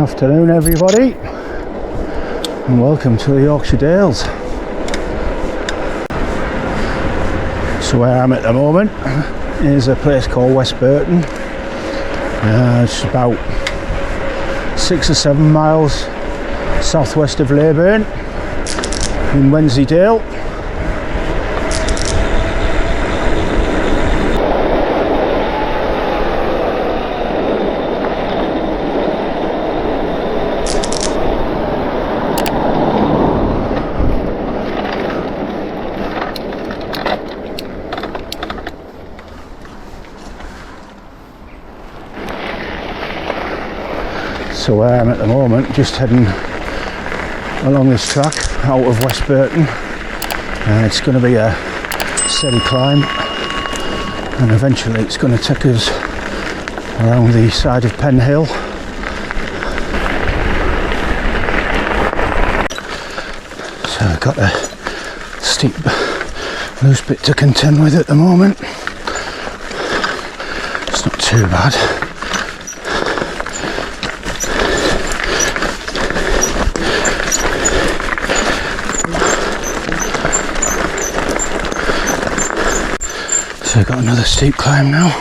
Afternoon everybody, and welcome to the Yorkshire Dales. So where I'm at the moment is a place called West Burton. It's about 6 or 7 miles southwest of Leyburn in Wensleydale. So where I'm at the moment, just heading along this track out of West Burton. It's going to be a steady climb, and eventually it's going to take us around the side of Pen Hill. So I've got a steep loose bit to contend with at the moment. It's not too bad. So I've got another steep climb now.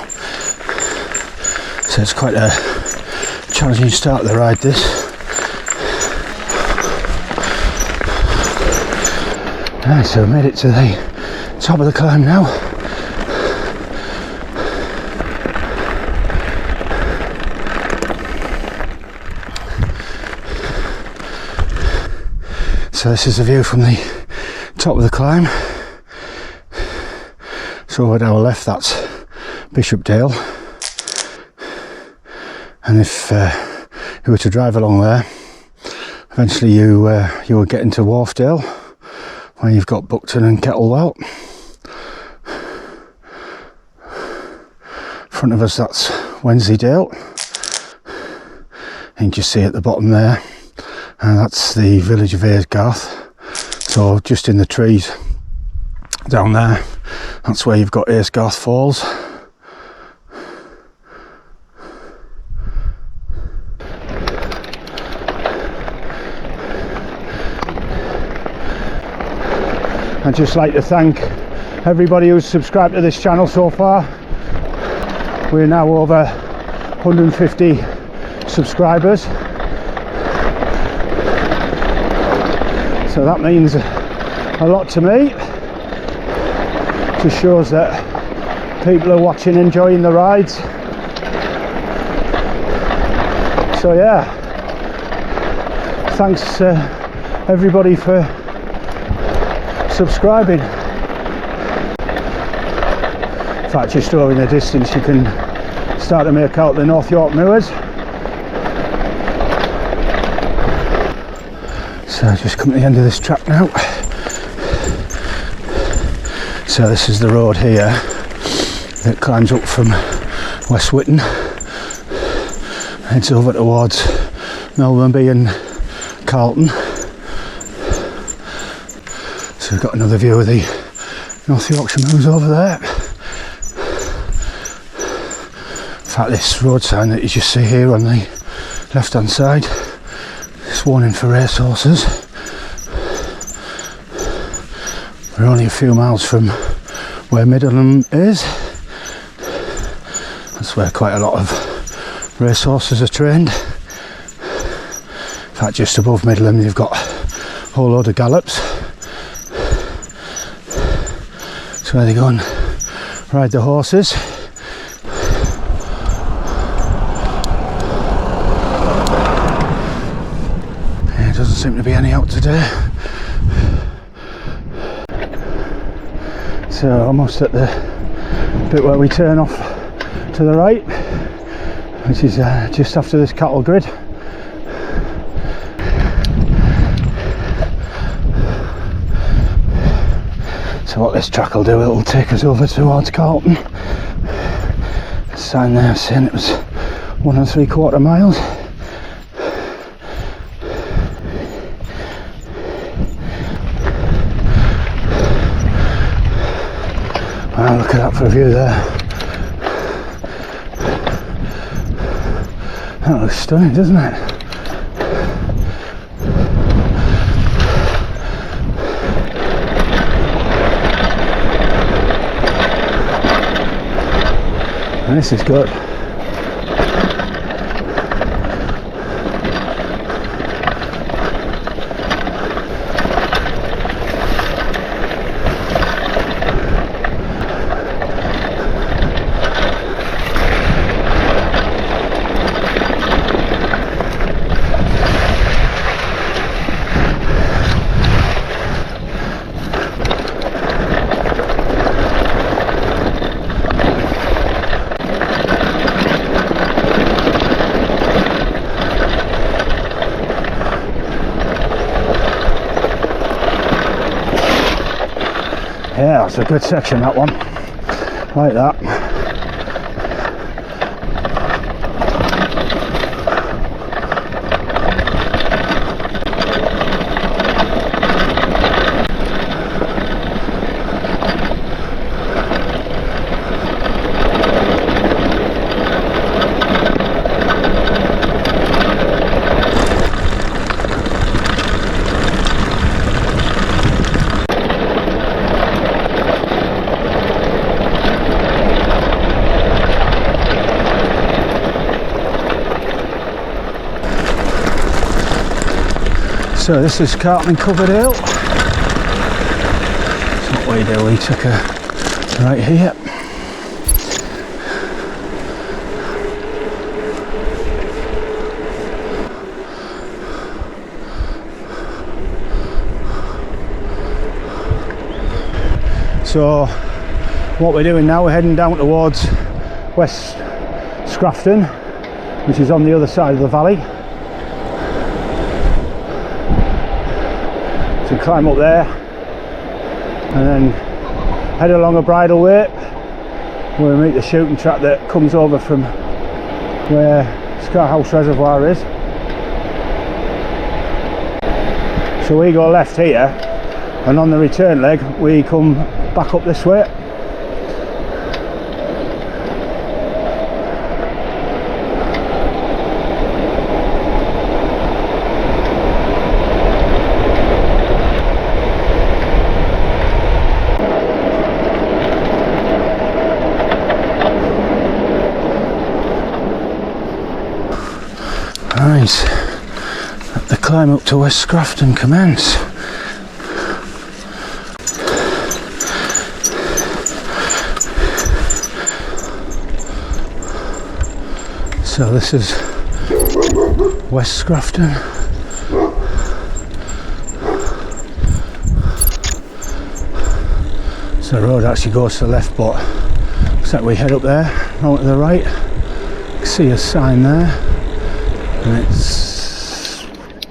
So it's quite a challenging start of the ride, this. Right, so I've made it to the top of the climb now. So this is the view from the top of the climb. So at our left, that's Bishopdale, and if you were to drive along there, eventually you will get into Wharfdale, where you've got Buckton and Kettlewell. In front of us, that's Wensleydale. You can just see at the bottom there, and that's the village of Aysgarth. So just in the trees down there, that's where you've got Aysgarth Falls. I'd just like to thank everybody who's subscribed to this channel so far. We're now over 150 subscribers. So that means a lot to me. Just shows that people are watching, enjoying the rides. So yeah, thanks everybody for subscribing. In fact, just over in the distance you can start to make out the North York Moors. So I've just come to the end of this track now. So this is the road here that climbs up from West Whitton, heads over towards Melmerby and Carlton. So we've got another view of the North Yorkshire Moors over there. In fact, this road sign that you just see here on the left hand side, it's warning for racehorses. We're only a few miles from where Middleham is. That's where quite a lot of racehorses are trained. In fact, just above Middleham you've got a whole load of gallops. That's where they go and ride the horses. There doesn't seem to be any out today. So almost at the bit where we turn off to the right, which is just after this cattle grid. So what this track will do, it'll take us over towards Carlton. The sign there saying it was 1 3/4 miles. Wow, look at that for a view there. That looks stunning, doesn't it? And this is good. Yeah, it's a good section, that one. Like that. So this is Carlton and Coverdale. So what we do, we took a right here. So what we're doing now, we're heading down towards West Scrafton, which is on the other side of the valley. To climb up there and then head along a bridleway where we meet the shooting track that comes over from where Scarhouse Reservoir is. So we go left here, and on the return leg we come back up this way. Right, let the climb up to West Scrafton commence. So this is West Scrafton. So the road actually goes to the left, but looks like we head up there, out to the right. You can see a sign there. And it's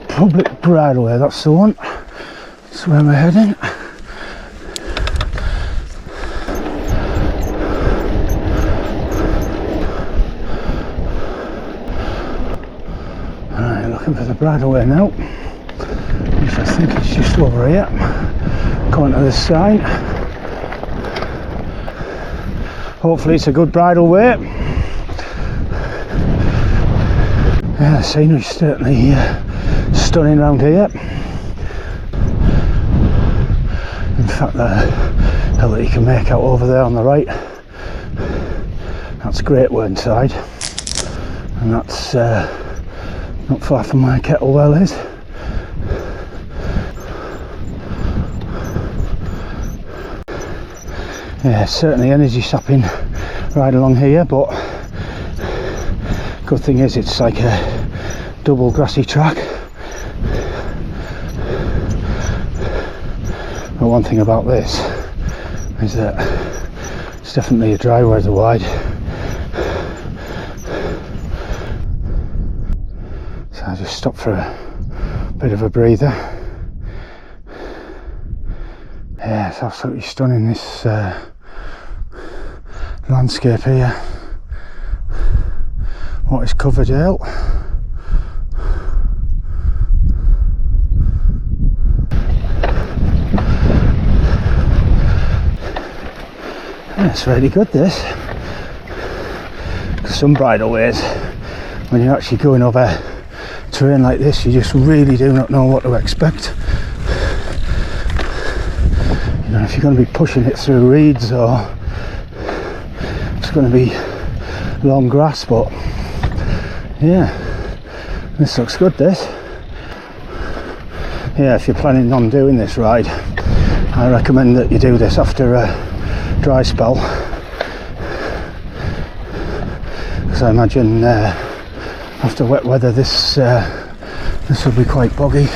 public bridleway, that's the one. That's where we're heading. Alright, looking for the bridleway now, which I think is just over here. Coming to this side. Hopefully it's a good bridleway. Yeah, the scenery's certainly stunning around here. In fact, the hill that you can make out over there on the right, that's Great Wensleydale, and that's not far from where Kettlewell is. Yeah, certainly energy sapping right along here, but good thing is it's like a double grassy track. But one thing about this is that it's definitely a dry weather wide. So I just stopped for a bit of a breather. Yeah, it's absolutely stunning, this landscape here. What is Coverdale? Yeah, it's really good, this. Some bridleways, when you're actually going over terrain like this, you just really do not know what to expect. You know, if you're going to be pushing it through reeds, or it's going to be long grass, but yeah, this looks good, this. Yeah, if you're planning on doing this ride, I recommend that you do this after a dry spell, because I imagine after wet weather this will be quite boggy.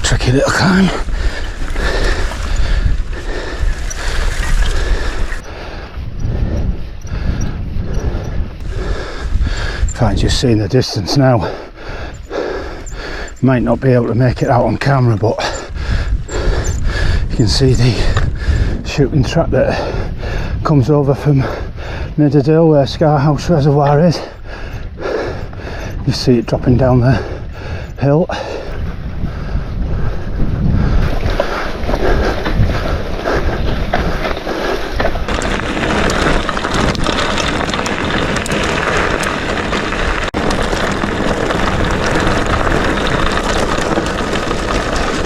Tricky little climb. In fact, just seeing the distance now, might not be able to make it out on camera, but you can see the shooting track that comes over from Wensleydale where Scarhouse Reservoir is. You see it dropping down the hill.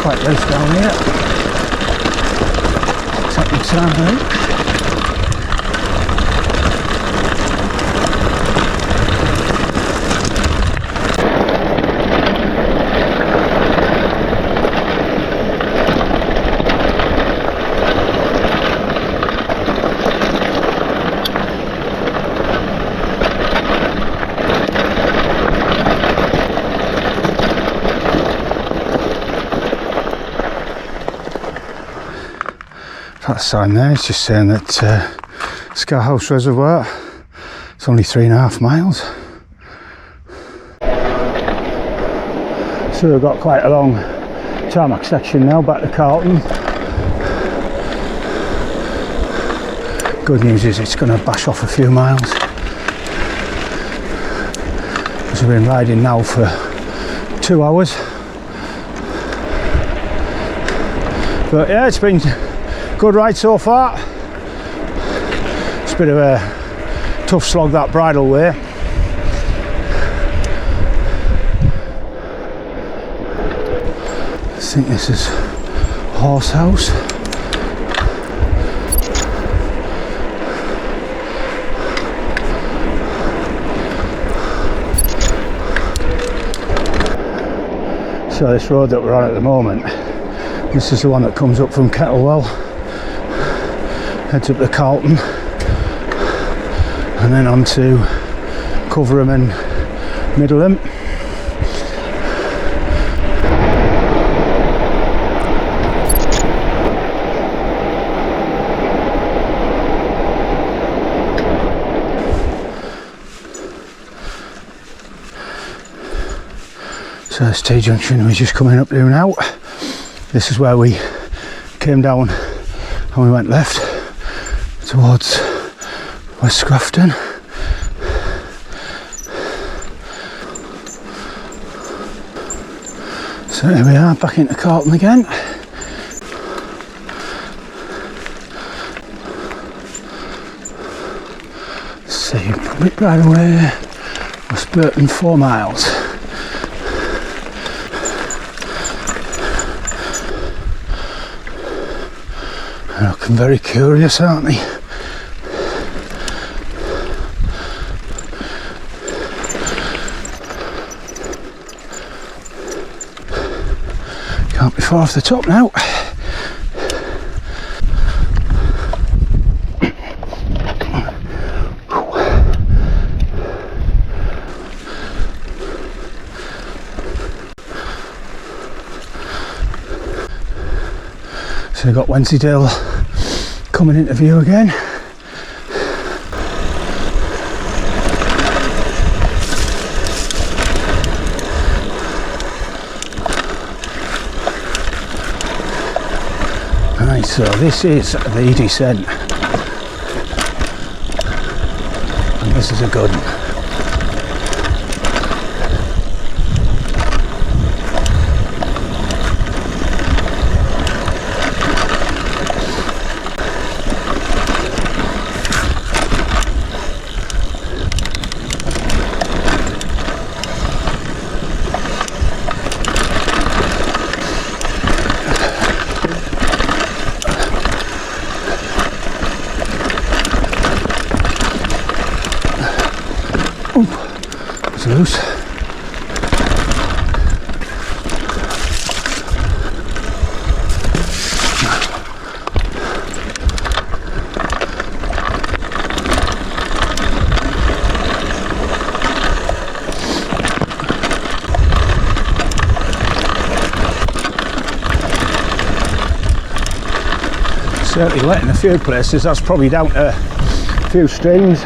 Quite loose down here. Take your time, mate. That sign there is just saying that Scarhouse Reservoir, it's only 3.5 miles. So we've got quite a long tarmac section now back to Carlton. Good news is it's going to bash off a few miles. We've been riding now for 2 hours. But yeah, it's been good ride so far. It's a bit of a tough slog, that Bridleway. I think this is Horse House. So this road that we're on at the moment, this is the one that comes up from Kettlewell, heads up to Carlton, and then on to Coverdale and Middleham. So this T-junction we're just coming up to now. This is where we came down and we went left towards West Scrafton. So here we are, back into Carlton again. Let's see, public right away, West Burton 4 miles. They're looking very curious, aren't they? Can't be far off the top now. So we've got Wensleydale coming into view again. Right, so this is the descent, and this is a good one. loose. Certainly wet in a few places. That's probably down to a few streams.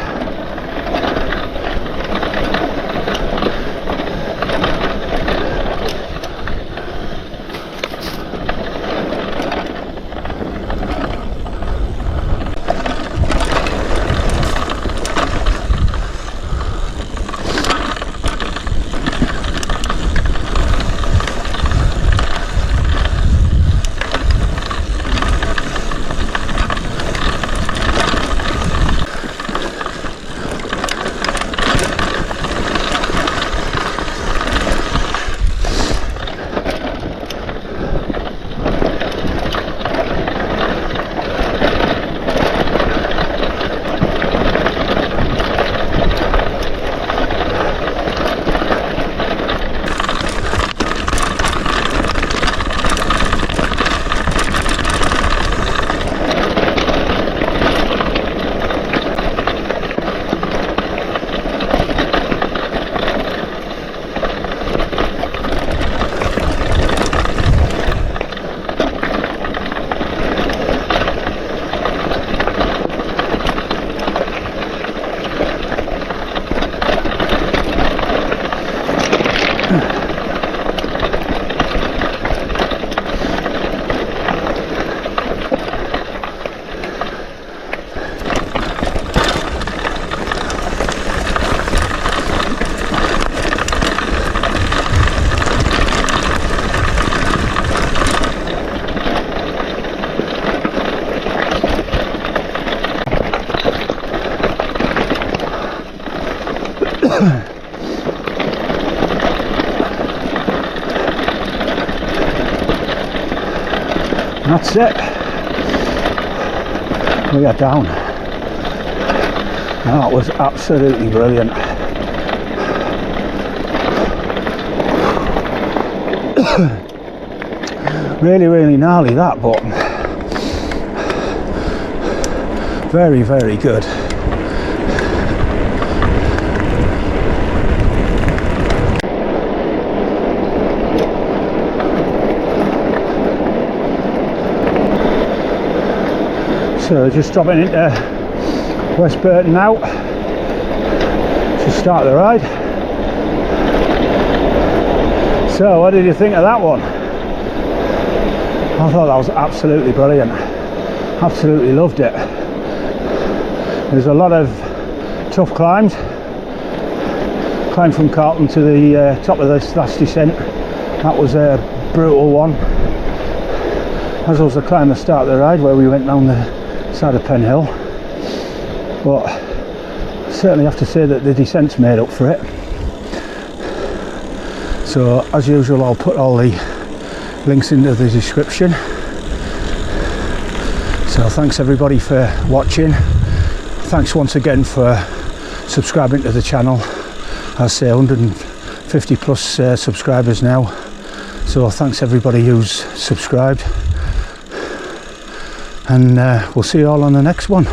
That's it. We are down. That was absolutely brilliant. Really gnarly that, but very good. So just dropping into West Burton now to start the ride. So what did you think of that one? I thought that was absolutely brilliant. Absolutely loved it. There's a lot of tough climbs. Climbed from Carlton to the top of this last descent. That was a brutal one. As was the climb at the start of the ride where we went down the side of Pen Hill, but I certainly have to say that the descent's made up for it. So as usual, I'll put all the links into the description. So thanks everybody for watching. Thanks once again for subscribing to the channel. I say 150 plus subscribers now, so thanks everybody who's subscribed. And we'll see you all on the next one.